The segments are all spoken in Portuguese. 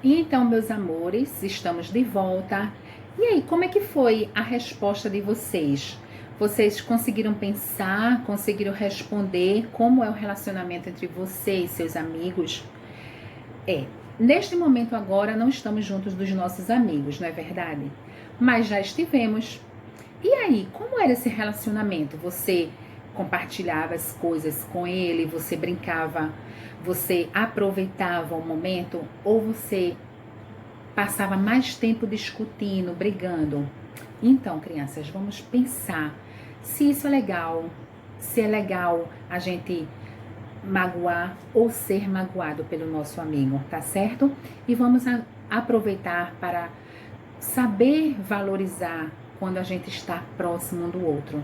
E então, meus amores, estamos de volta. E aí, como é que foi a resposta de vocês? Vocês conseguiram pensar, conseguiram responder como é o relacionamento entre você e seus amigos? Neste momento agora não estamos juntos dos nossos amigos, não é verdade? Mas já estivemos. E aí, como era esse relacionamento? Você compartilhava as coisas com ele, você brincava, você aproveitava o momento ou você passava mais tempo discutindo, brigando? Então, crianças, vamos pensar se isso é legal, se é legal a gente magoar ou ser magoado pelo nosso amigo, tá certo? E vamos aproveitar para saber valorizar quando a gente está próximo um do outro,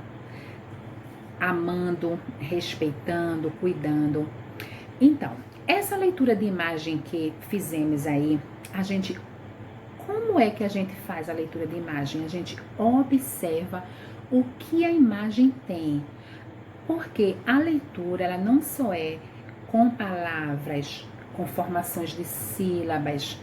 amando, respeitando, cuidando. Então, essa leitura de imagem que fizemos aí, como é que a gente faz a leitura de imagem? A gente observa o que a imagem tem. Porque a leitura, ela não só é com palavras, com formações de sílabas,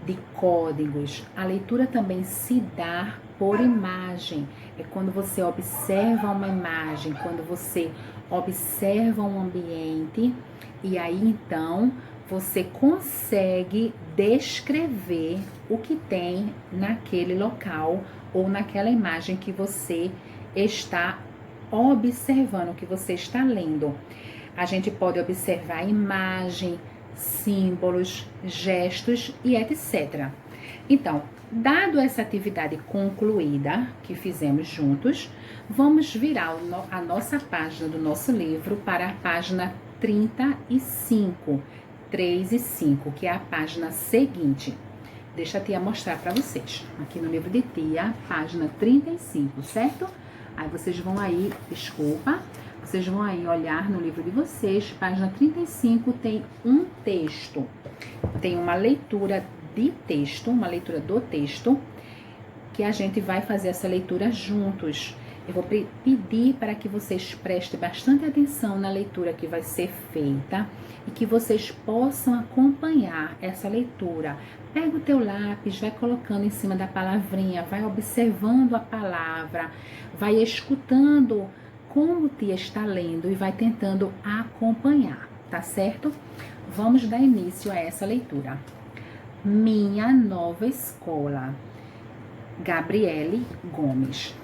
de códigos. A leitura também se dá por imagem. É quando você observa uma imagem, quando você observa um ambiente, e aí então você consegue descrever o que tem naquele local ou naquela imagem que você está observando, que você está lendo. A gente pode observar imagem, símbolos, gestos e etc. Então, dado essa atividade concluída que fizemos juntos, vamos virar a nossa página do nosso livro para a página 35, 3 e 5, que é a página seguinte. Deixa a tia mostrar para vocês. Aqui no livro de tia, página 35, certo? Aí vocês vão aí, vocês vão aí olhar no livro de vocês, página 35 tem um texto. Tem uma leitura de texto, uma leitura do texto, que a gente vai fazer essa leitura juntos. Eu vou pedir para que vocês prestem bastante atenção na leitura que vai ser feita e que vocês possam acompanhar essa leitura. Pega o teu lápis, vai colocando em cima da palavrinha, vai observando a palavra, vai escutando como tia está lendo e vai tentando acompanhar, tá certo? Vamos dar início a essa leitura. Minha nova escola. Gabriele Gomes.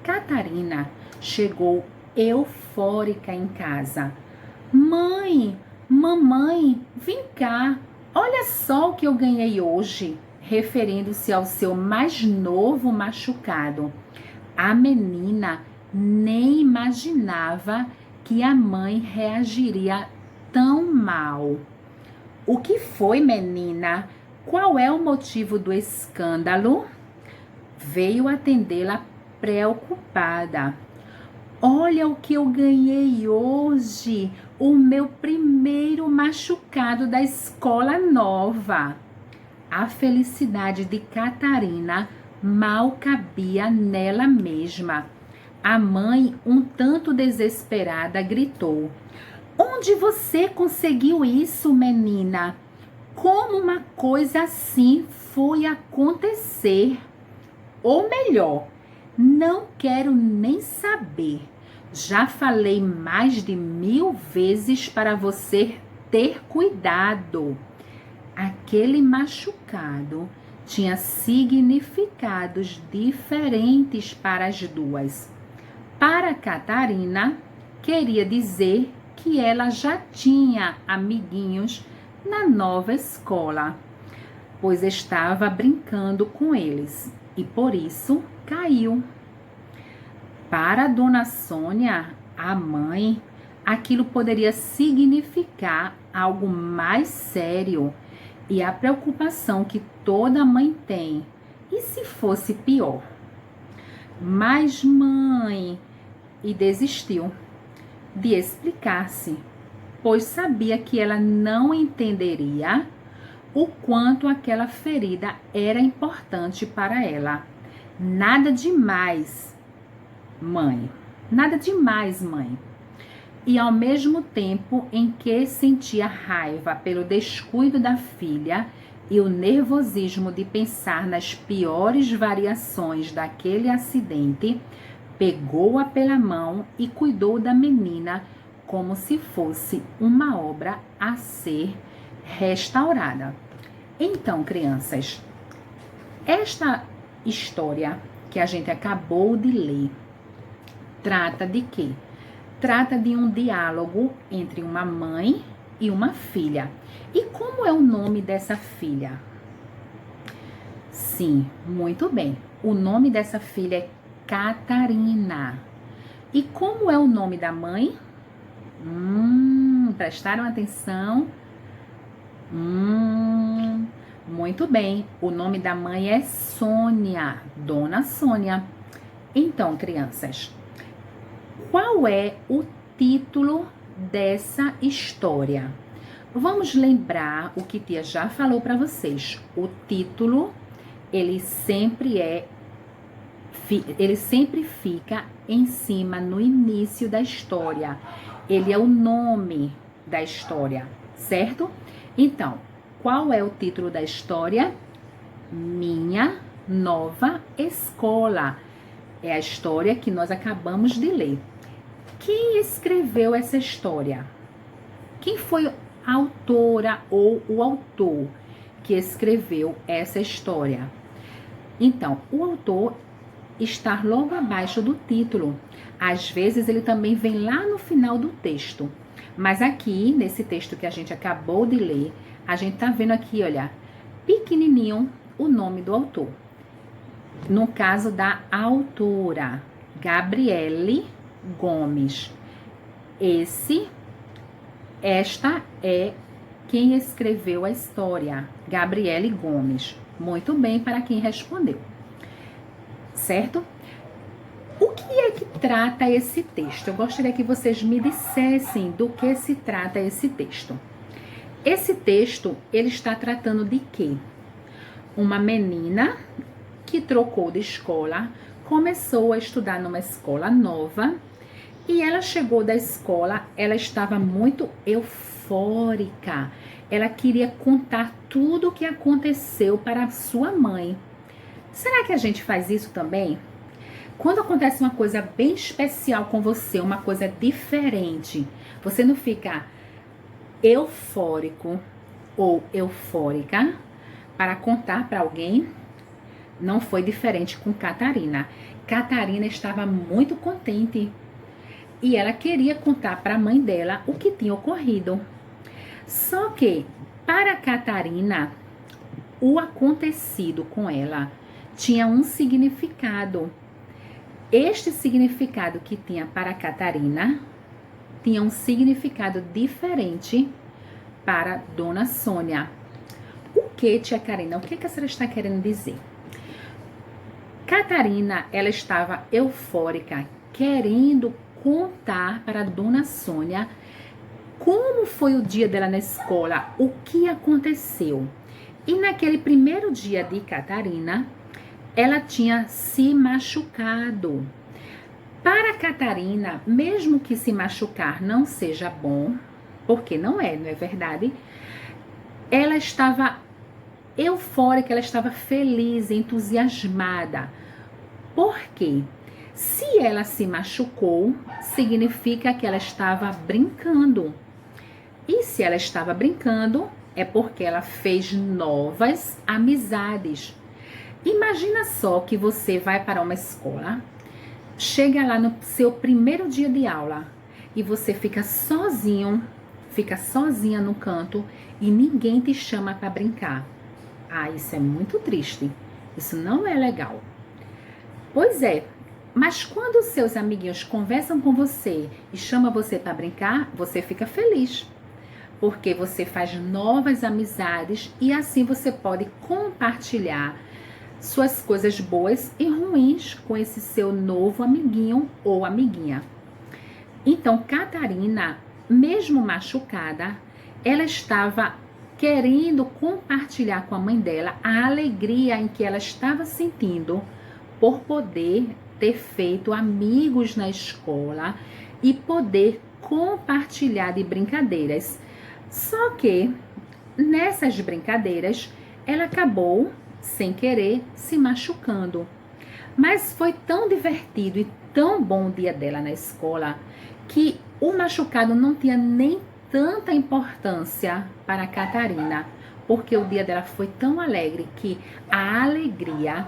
Catarina chegou eufórica em casa. Mãe, mamãe, vem cá, olha só o que eu ganhei hoje, referindo-se ao seu mais novo machucado. A menina nem imaginava que a mãe reagiria tão mal. O que foi, menina? Qual é o motivo do escândalo? Veio atendê-la preocupada. Olha o que eu ganhei hoje, o meu primeiro machucado da escola nova. A felicidade de Catarina mal cabia nela mesma. A mãe, um tanto desesperada, gritou: Onde você conseguiu isso, menina? Como uma coisa assim foi acontecer? Ou melhor, não quero nem saber. Já falei mais de 1000 vezes para você ter cuidado. Aquele machucado tinha significados diferentes para as duas. Para Catarina, queria dizer que ela já tinha amiguinhos na nova escola, pois estava brincando com eles e por isso caiu. Para a dona Sônia, a mãe, aquilo poderia significar algo mais sério e a preocupação que toda mãe tem. E se fosse pior? Mas mãe, e desistiu de explicar-se, pois sabia que ela não entenderia o quanto aquela ferida era importante para ela. Nada demais, mãe. Nada demais, mãe. E ao mesmo tempo em que sentia raiva pelo descuido da filha, e o nervosismo de pensar nas piores variações daquele acidente, pegou-a pela mão e cuidou da menina como se fosse uma obra a ser restaurada. Então, crianças, esta história que a gente acabou de ler trata de quê? Trata de um diálogo entre uma mãe e uma filha. E como é o nome dessa filha? Sim, muito bem. O nome dessa filha é Catarina. E como é o nome da mãe? Prestaram atenção? Muito bem. O nome da mãe é Sônia, Dona Sônia. Então, crianças, qual é o título dessa história? Vamos lembrar o que tia já falou para vocês. O título, ele sempre fica em cima, no início da história. Ele é o nome da história, certo? Então, qual é o título da história? Minha Nova Escola. É a história que nós acabamos de ler. Quem escreveu essa história? Quem foi a autora ou o autor que escreveu essa história? Então, o autor está logo abaixo do título. Às vezes ele também vem lá no final do texto. Mas aqui, nesse texto que a gente acabou de ler, a gente tá vendo aqui, olha, pequenininho, o nome do autor. No caso da autora, Gabriele Gomes. Esta é quem escreveu a história, Gabriele Gomes. Muito bem para quem respondeu. Certo? O que é que trata esse texto? Eu gostaria que vocês me dissessem do que se trata esse texto. Esse texto, ele está tratando de quê? Uma menina que trocou de escola, começou a estudar numa escola nova e ela chegou da escola, ela estava muito eufórica. Ela queria contar tudo o que aconteceu para a sua mãe. Será que a gente faz isso também? Quando acontece uma coisa bem especial com você, uma coisa diferente, você não fica eufórico ou eufórica para contar para alguém? Não foi diferente com Catarina. Catarina estava muito contente e ela queria contar para a mãe dela o que tinha ocorrido. Só que, para Catarina, o acontecido com ela tinha um significado. Este significado que tinha para Catarina tinha um significado diferente para Dona Sônia. O que, tia Karina? O que a senhora está querendo dizer? Catarina, ela estava eufórica, querendo contar para Dona Sônia como foi o dia dela na escola, o que aconteceu. E naquele primeiro dia de Catarina, ela tinha se machucado. Para Catarina, mesmo que se machucar não seja bom, porque não é verdade? Ela estava eufórica, ela estava feliz, entusiasmada. Por quê? Se ela se machucou, significa que ela estava brincando. E se ela estava brincando, é porque ela fez novas amizades. Imagina só que você vai para uma escola, chega lá no seu primeiro dia de aula e você fica sozinho, fica sozinha no canto e ninguém te chama para brincar. Ah, isso é muito triste. Isso não é legal. Pois é, mas quando os seus amiguinhos conversam com você e chamam você para brincar, você fica feliz. Porque você faz novas amizades e assim você pode compartilhar suas coisas boas e ruins com esse seu novo amiguinho ou amiguinha. Então, Catarina, mesmo machucada, ela estava querendo compartilhar com a mãe dela a alegria em que ela estava sentindo por poder ter feito amigos na escola e poder compartilhar de brincadeiras. Só que nessas brincadeiras ela acabou, sem querer, se machucando. Mas foi tão divertido e tão bom o dia dela na escola que o machucado não tinha nem tanta importância para a Catarina, porque o dia dela foi tão alegre que a alegria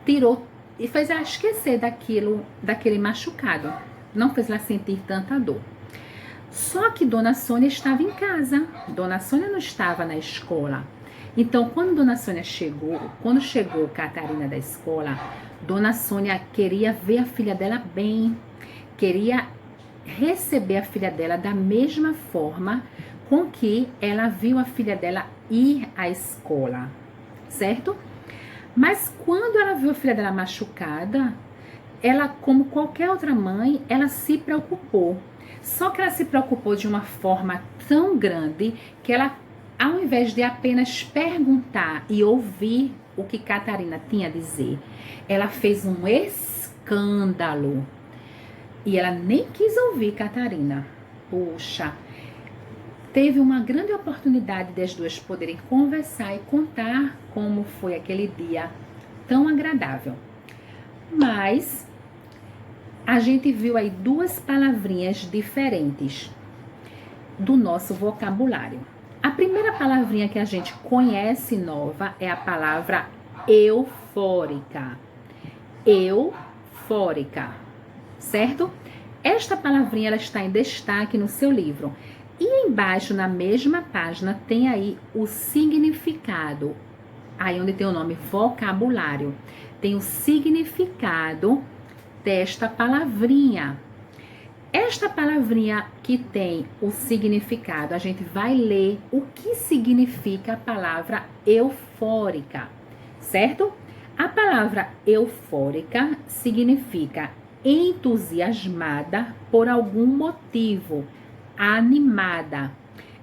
tirou e fez ela esquecer daquele machucado. Não fez ela sentir tanta dor. Só que Dona Sônia estava em casa. Dona Sônia não estava na escola. Então, quando chegou Catarina da escola, Dona Sônia queria ver a filha dela bem, queria receber a filha dela da mesma forma com que ela viu a filha dela ir à escola, certo? Mas quando ela viu a filha dela machucada, ela, como qualquer outra mãe, ela se preocupou. Só que ela se preocupou de uma forma tão grande que ela, ao invés de apenas perguntar e ouvir o que Catarina tinha a dizer, ela fez um escândalo. E ela nem quis ouvir Catarina. Puxa, teve uma grande oportunidade das duas poderem conversar e contar como foi aquele dia tão agradável. Mas a gente viu aí duas palavrinhas diferentes do nosso vocabulário. A primeira palavrinha que a gente conhece nova é a palavra eufórica. Eufórica, certo? Esta palavrinha ela está em destaque no seu livro. E embaixo, na mesma página, tem aí o significado. Aí onde tem o nome vocabulário. Tem o significado desta palavrinha. Esta palavrinha que tem o significado, a gente vai ler o que significa a palavra eufórica, certo? A palavra eufórica significa entusiasmada por algum motivo, animada.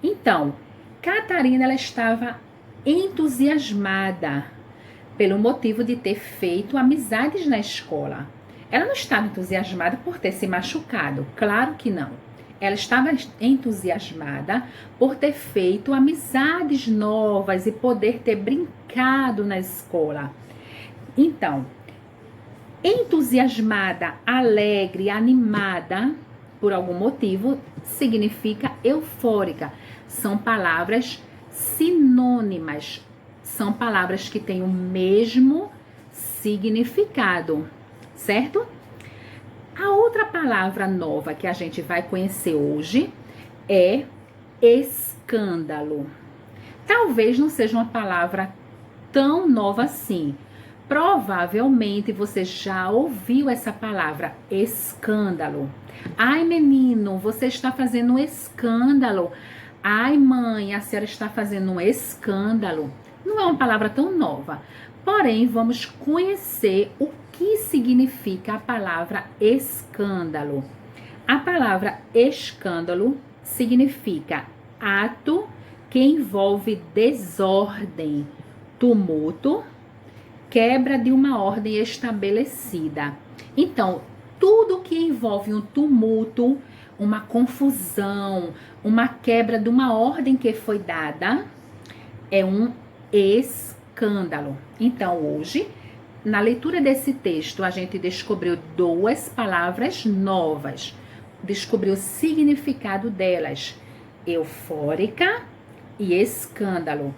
Então, Catarina ela estava entusiasmada pelo motivo de ter feito amizades na escola. Ela não estava entusiasmada por ter se machucado, claro que não. Ela estava entusiasmada por ter feito amizades novas e poder ter brincado na escola. Então, entusiasmada, alegre, animada por algum motivo significa eufórica. São palavras sinônimas, são palavras que têm o mesmo significado, certo? A outra palavra nova que a gente vai conhecer hoje é escândalo. Talvez não seja uma palavra tão nova assim. Provavelmente você já ouviu essa palavra, escândalo. Ai, menino, você está fazendo um escândalo. Ai, mãe, a senhora está fazendo um escândalo. Não é uma palavra tão nova. Porém, vamos conhecer o que significa a palavra escândalo. A palavra escândalo significa ato que envolve desordem, tumulto, quebra de uma ordem estabelecida. Então, tudo que envolve um tumulto, uma confusão, uma quebra de uma ordem que foi dada, é um escândalo. Então, hoje, na leitura desse texto, a gente descobriu duas palavras novas. Descobriu o significado delas, eufórica e escândalo.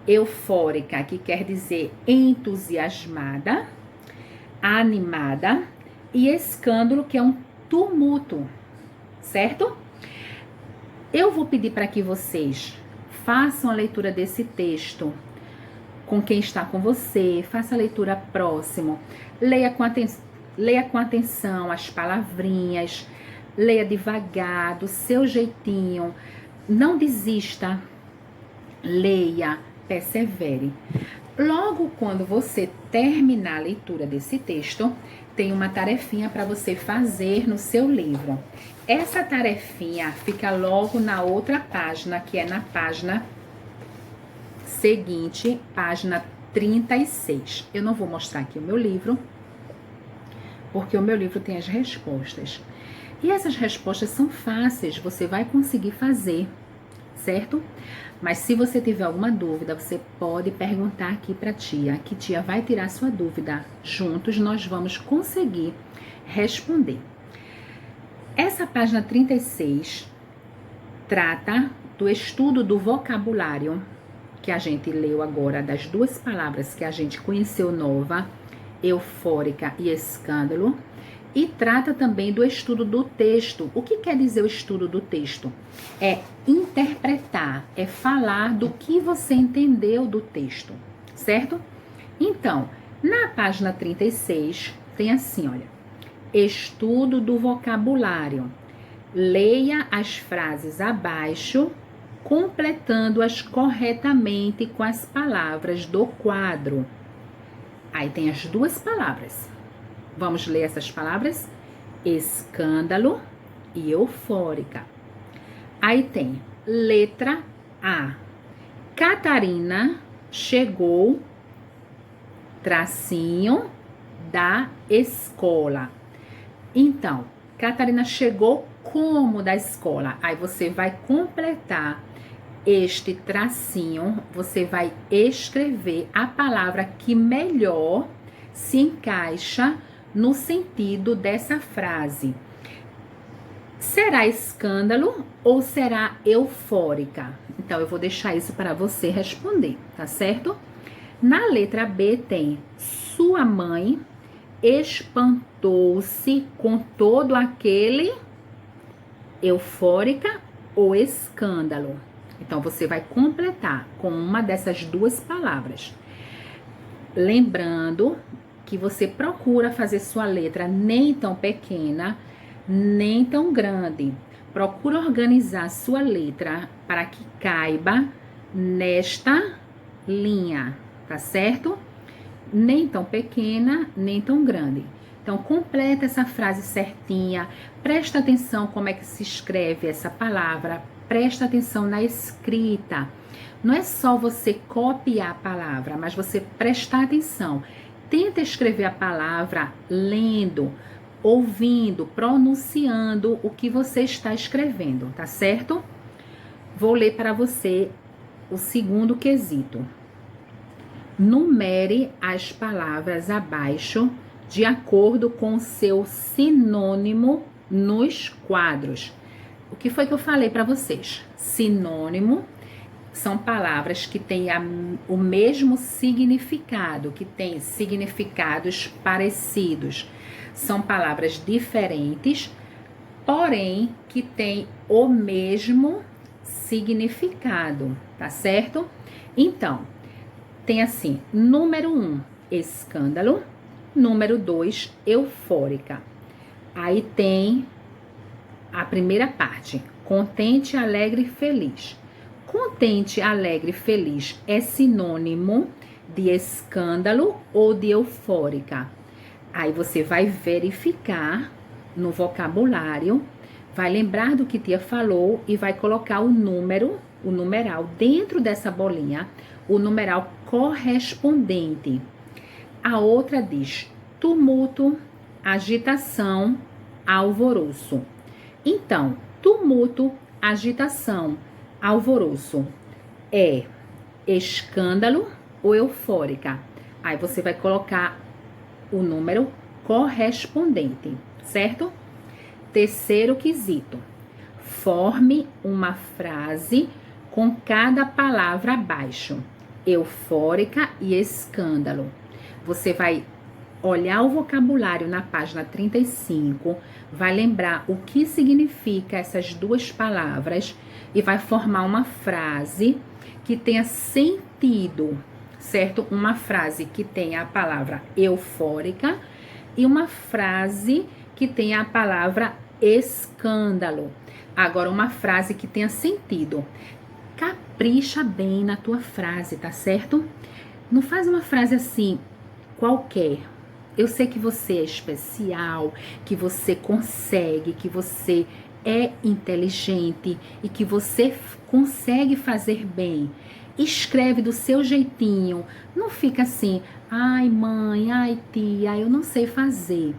Eufórica, que quer dizer entusiasmada, animada, e escândalo, que é um tumulto, certo? Eu vou pedir para que vocês façam a leitura desse texto com quem está com você, faça a leitura próximo, leia com atenção as palavrinhas, leia devagar, do seu jeitinho, não desista, leia, persevere. Logo quando você terminar a leitura desse texto, tem uma tarefinha para você fazer no seu livro. Essa tarefinha fica logo na outra página, que é na página seguinte, página 36. Eu não vou mostrar aqui o meu livro, porque o meu livro tem as respostas. E essas respostas são fáceis, você vai conseguir fazer, certo? Mas se você tiver alguma dúvida, você pode perguntar aqui para a tia, que tia vai tirar sua dúvida. Juntos nós vamos conseguir responder. Essa página 36 trata do estudo do vocabulário que a gente leu agora, das duas palavras que a gente conheceu nova, eufórica e escândalo, e trata também do estudo do texto. O que quer dizer o estudo do texto? É interpretar, é falar do que você entendeu do texto, certo? Então, na página 36, tem assim, olha, estudo do vocabulário. Leia as frases abaixo, completando-as corretamente com as palavras do quadro. Aí tem as duas palavras. Vamos ler essas palavras? Escândalo e eufórica. Aí tem letra A. Catarina chegou, tracinho, da escola. Então, Catarina chegou como da escola? Aí você vai completar este tracinho, você vai escrever a palavra que melhor se encaixa no sentido dessa frase. Será escândalo ou será eufórica? Então, eu vou deixar isso para você responder, tá certo? Na letra B tem sua mãe espantou-se com todo aquele eufórica ou escândalo. Então, você vai completar com uma dessas duas palavras. Lembrando que você procura fazer sua letra nem tão pequena, nem tão grande. Procura organizar sua letra para que caiba nesta linha, tá certo? Nem tão pequena, nem tão grande. Então, completa essa frase certinha. Presta atenção como é que se escreve essa palavra. Presta atenção na escrita. Não é só você copiar a palavra, mas você prestar atenção. Tenta escrever a palavra lendo, ouvindo, pronunciando o que você está escrevendo, tá certo? Vou ler para você o segundo quesito. Numere as palavras abaixo de acordo com o seu sinônimo nos quadros. O que foi que eu falei para vocês? Sinônimo são palavras que têm o mesmo significado, que têm significados parecidos. São palavras diferentes, porém que têm o mesmo significado, tá certo? Então, tem assim, número 1, escândalo, número 2, eufórica. Aí tem a primeira parte, contente, alegre e feliz. Contente, alegre e feliz é sinônimo de escândalo ou de eufórica. Aí você vai verificar no vocabulário, vai lembrar do que tia falou e vai colocar o número, o numeral dentro dessa bolinha, o numeral correspondente. A outra diz tumulto, agitação, alvoroço. Então, tumulto, agitação, alvoroço é escândalo ou eufórica? Aí você vai colocar o número correspondente, certo? Terceiro quesito. Forme uma frase com cada palavra abaixo. Eufórica e escândalo. Você vai olhar o vocabulário na página 35, vai lembrar o que significa essas duas palavras e vai formar uma frase que tenha sentido, certo? Uma frase que tenha a palavra eufórica e uma frase que tenha a palavra escândalo. Agora, uma frase que tenha sentido. Capricha bem na tua frase, tá certo? Não faz uma frase assim, qualquer. Eu sei que você é especial, que você consegue, que você é inteligente e que você consegue fazer bem. Escreve do seu jeitinho. Não fica assim, ai mãe, ai tia, eu não sei fazer.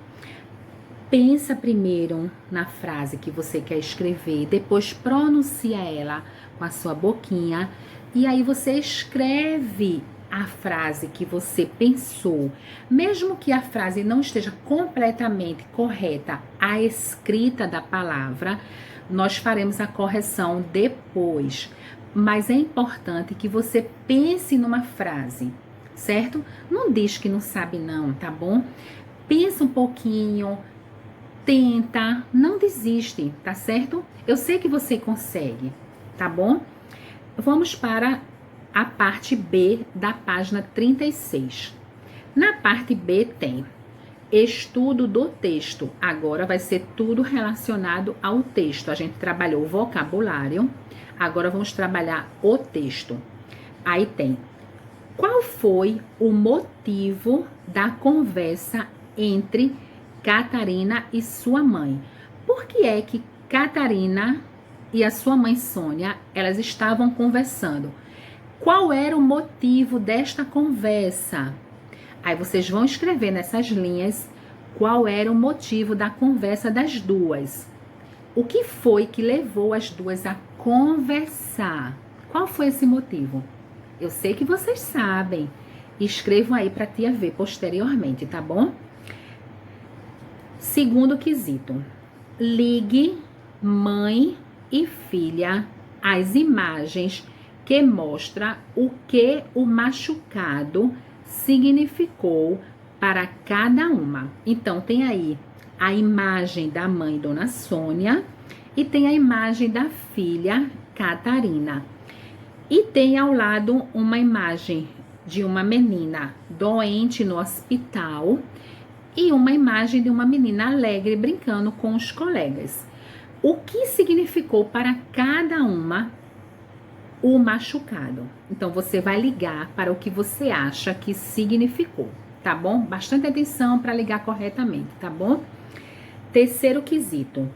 Pensa primeiro na frase que você quer escrever, depois pronuncia ela com a sua boquinha e aí você escreve a frase que você pensou. Mesmo que a frase não esteja completamente correta, a escrita da palavra, nós faremos a correção depois. Mas é importante que você pense numa frase, certo? Não diz que não sabe não, tá bom? Pensa um pouquinho, tenta, não desiste, tá certo? Eu sei que você consegue, tá bom? Vamos para a parte B da página 36. Na parte B tem estudo do texto. Agora vai ser tudo relacionado ao texto. A gente trabalhou o vocabulário, agora vamos trabalhar o texto. Aí tem: qual foi o motivo da conversa entre Catarina e sua mãe? Por que é que Catarina e a sua mãe Sônia, elas estavam conversando? Qual era o motivo desta conversa? Aí vocês vão escrever nessas linhas qual era o motivo da conversa das duas. O que foi que levou as duas a conversar? Qual foi esse motivo? Eu sei que vocês sabem. Escrevam aí para a tia ver posteriormente, tá bom? Segundo quesito. Ligue mãe e filha às imagens que mostra o que o machucado significou para cada uma. Então, tem aí a imagem da mãe, Dona Sônia, e tem a imagem da filha, Catarina. E tem ao lado uma imagem de uma menina doente no hospital e uma imagem de uma menina alegre brincando com os colegas. O que significou para cada uma o machucado? Então, você vai ligar para o que você acha que significou, tá bom? Bastante atenção para ligar corretamente, tá bom? Terceiro quesito.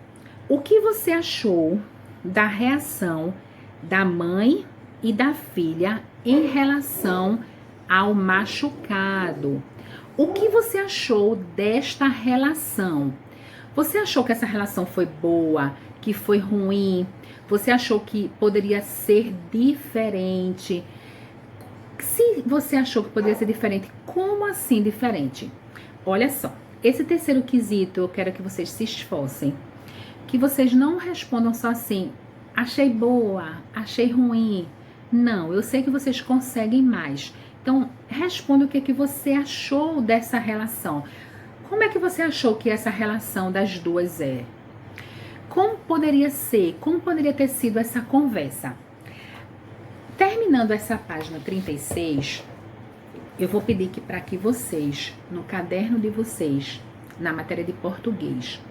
O que você achou da reação da mãe e da filha em relação ao machucado? O que você achou desta relação? Você achou que essa relação foi boa, que foi ruim? Você achou que poderia ser diferente? Se você achou que poderia ser diferente, como assim diferente? Olha só, esse terceiro quesito eu quero que vocês se esforcem. Que vocês não respondam só assim, achei boa, achei ruim. Não, eu sei que vocês conseguem mais. Então, responda o que você achou dessa relação. Como é que você achou que essa relação das duas é? Como poderia ser? Como poderia ter sido essa conversa? Terminando essa página 36, eu vou pedir que para que vocês, no caderno de vocês, na matéria de português,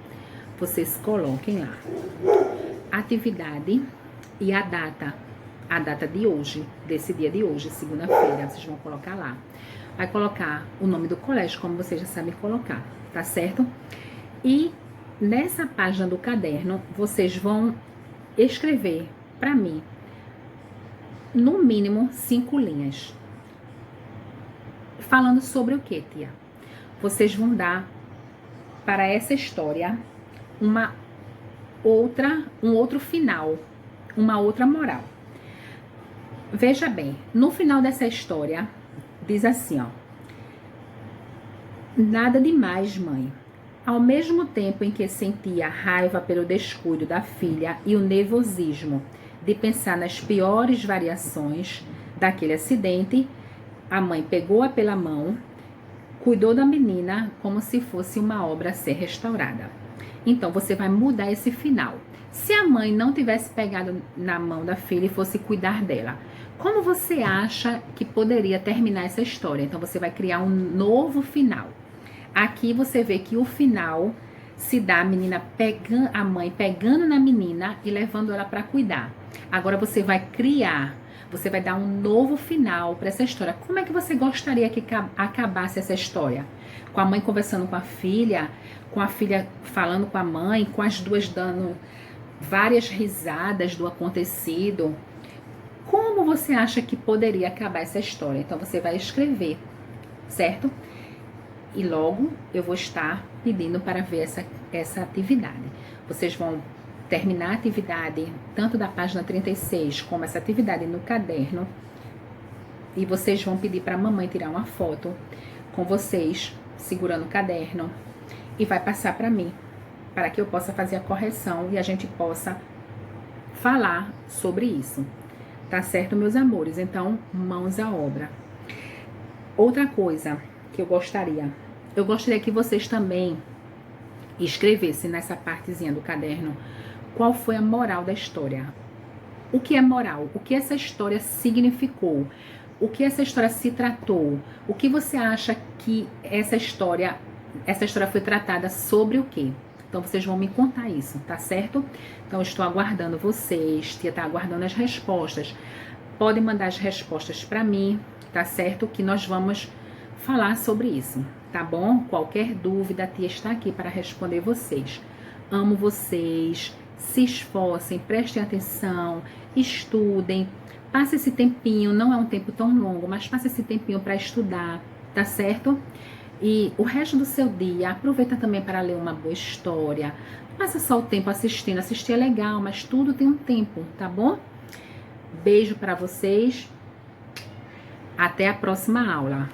vocês coloquem lá atividade e a data de hoje, desse dia de hoje, segunda-feira, vocês vão colocar lá. Vai colocar o nome do colégio, como vocês já sabem colocar, tá certo? E nessa página do caderno, vocês vão escrever para mim, no mínimo 5 linhas. Falando sobre o que, tia? Vocês vão dar para essa história um outro final, uma outra moral. Veja bem, no final dessa história, diz assim, ó. Nada demais, mãe. Ao mesmo tempo em que sentia raiva pelo descuido da filha e o nervosismo de pensar nas piores variações daquele acidente, a mãe pegou-a pela mão, cuidou da menina como se fosse uma obra a ser restaurada. Então, você vai mudar esse final. Se a mãe não tivesse pegado na mão da filha e fosse cuidar dela, como você acha que poderia terminar essa história? Então, você vai criar um novo final. Aqui você vê que o final se dá a mãe pegando na menina e levando ela para cuidar. Agora você vai você vai dar um novo final para essa história. Como é que você gostaria que acabasse essa história? Com a mãe conversando com a filha falando com a mãe, com as duas dando várias risadas do acontecido. Como você acha que poderia acabar essa história? Então você vai escrever, certo? E logo eu vou estar pedindo para ver essa atividade. Vocês vão terminar a atividade, tanto da página 36, como essa atividade no caderno, e vocês vão pedir para a mamãe tirar uma foto com vocês, segurando o caderno, e vai passar para mim, para que eu possa fazer a correção e a gente possa falar sobre isso. Tá certo, meus amores? Então, mãos à obra. Outra coisa que eu gostaria que vocês também escrevessem nessa partezinha do caderno qual foi a moral da história. O que é moral? O que essa história significou? O que essa história se tratou? O que você acha que essa história foi tratada sobre o quê? Então, vocês vão me contar isso, tá certo? Então, eu estou aguardando vocês, tia tá aguardando as respostas. Podem mandar as respostas para mim, tá certo? Que nós vamos falar sobre isso, tá bom? Qualquer dúvida, a tia está aqui para responder vocês. Amo vocês, se esforcem, prestem atenção, estudem. Passe esse tempinho, não é um tempo tão longo, mas passe esse tempinho para estudar, tá certo? E o resto do seu dia, aproveita também para ler uma boa história. Não passa só o tempo assistindo. Assistir é legal, mas tudo tem um tempo, tá bom? Beijo para vocês. Até a próxima aula.